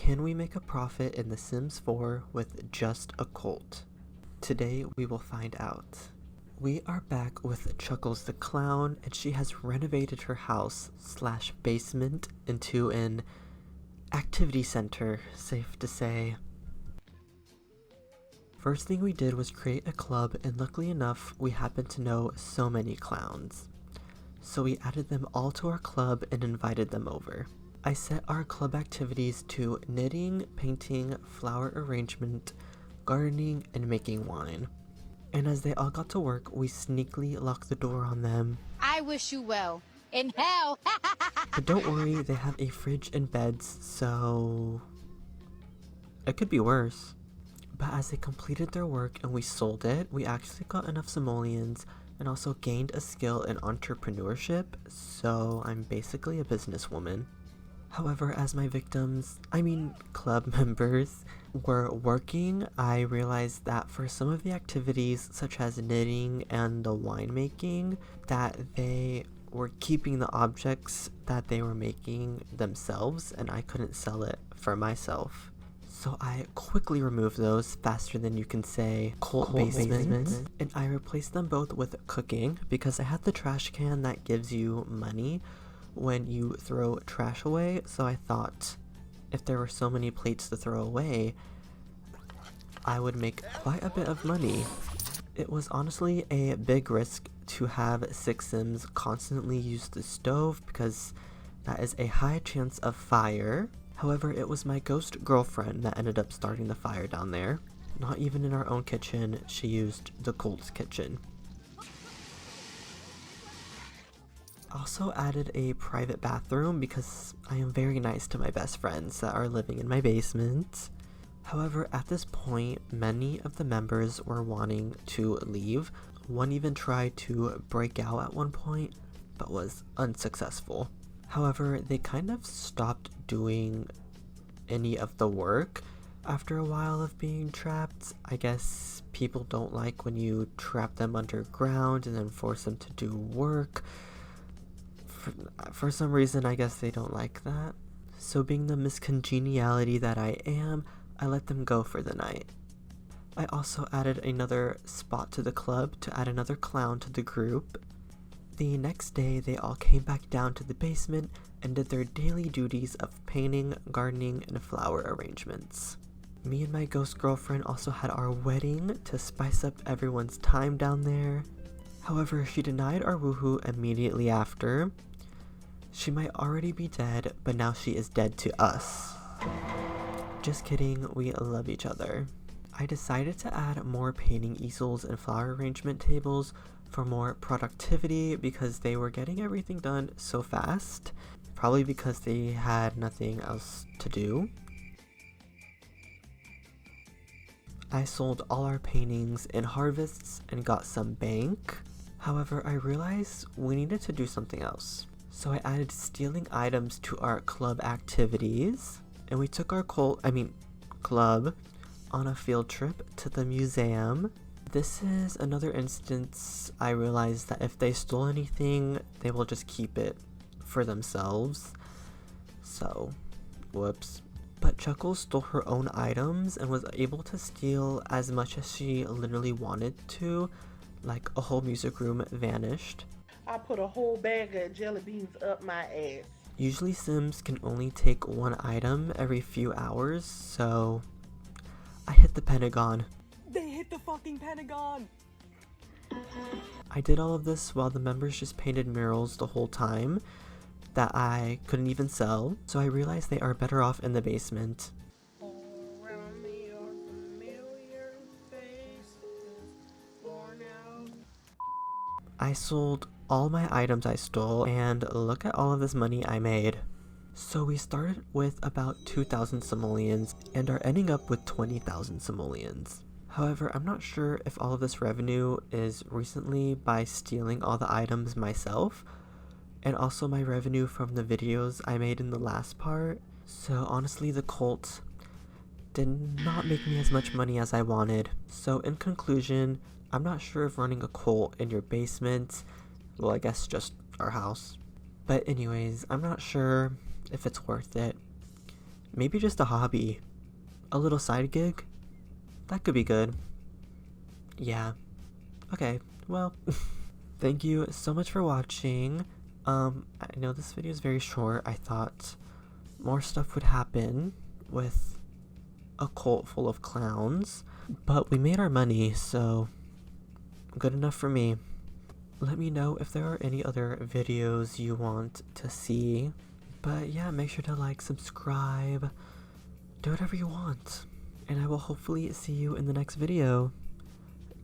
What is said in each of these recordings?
Can we make a profit in The Sims 4 with just a cult? Today we will find out. We are back with Chuckles the Clown, and she has renovated her house / basement into an activity center, safe to say. First thing we did was create a club, and luckily enough we happened to know so many clowns. So we added them all to our club and invited them over. I set our club activities to knitting, painting, flower arrangement, gardening, and making wine. And as they all got to work, we sneakily locked the door on them. I wish you well. In hell! But don't worry, they have a fridge and beds, so it could be worse. But as they completed their work and we sold it, we actually got enough simoleons and also gained a skill in entrepreneurship, so I'm basically a businesswoman. However, as my club members, were working, I realized that for some of the activities, such as knitting and the winemaking, that they were keeping the objects that they were making themselves, and I couldn't sell it for myself. So I quickly removed those faster than you can say cult basement, and I replaced them both with cooking because I had the trash can that gives you money when you throw trash away, so I thought if there were so many plates to throw away, I would make quite a bit of money. It was honestly a big risk to have 6 Sims constantly use the stove because that is a high chance of fire. However, it was my ghost girlfriend that ended up starting the fire down there. Not even in our own kitchen, she used the cult's kitchen. Also added a private bathroom because I am very nice to my best friends that are living in my basement. However, at this point, many of the members were wanting to leave. One even tried to break out at one point, but was unsuccessful. However, they kind of stopped doing any of the work after a while of being trapped. I guess people don't like when you trap them underground and then force them to do work. For some reason, I guess they don't like that. So being the miscongeniality that I am, I let them go for the night. I also added another spot to the club to add another clown to the group. The next day, they all came back down to the basement and did their daily duties of painting, gardening, and flower arrangements. Me and my ghost girlfriend also had our wedding to spice up everyone's time down there. However, she denied our woohoo immediately after. She might already be dead, but now she is dead to us. Just kidding, we love each other. I decided to add more painting easels and flower arrangement tables for more productivity because they were getting everything done so fast. Probably because they had nothing else to do. I sold all our paintings in harvests and got some bank. However, I realized we needed to do something else. So I added stealing items to our club activities, and we took our club on a field trip to the museum. This is another instance I realized that if they stole anything, they will just keep it for themselves. So, whoops. But Chuckles stole her own items and was able to steal as much as she literally wanted to, like a whole music room vanished. I put a whole bag of jelly beans up my ass. Usually Sims can only take one item every few hours, so I hit the Pentagon. They hit the fucking Pentagon! I did all of this while the members just painted murals the whole time that I couldn't even sell, so I realized they are better off in the basement. I sold all my items I stole, and look at all of this money I made. So we started with about 2,000 simoleons and are ending up with 20,000 simoleons. However, I'm not sure if all of this revenue is recently by stealing all the items myself, and also my revenue from the videos I made in the last part. So honestly, the cult did not make me as much money as I wanted. So in conclusion, I'm not sure if running a cult in your basement, well, I guess just our house. But anyways, I'm not sure if it's worth it. maybe just a hobby. A little side gig? That could be good. Yeah. Okay, well, thank you so much for watching. I know this video is very short. I thought more stuff would happen with a cult full of clowns, but we made our money, so good enough for me. Let me know if there are any other videos you want to see. But yeah, make sure to like, subscribe, do whatever you want. And I will hopefully see you in the next video.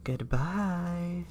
Goodbye.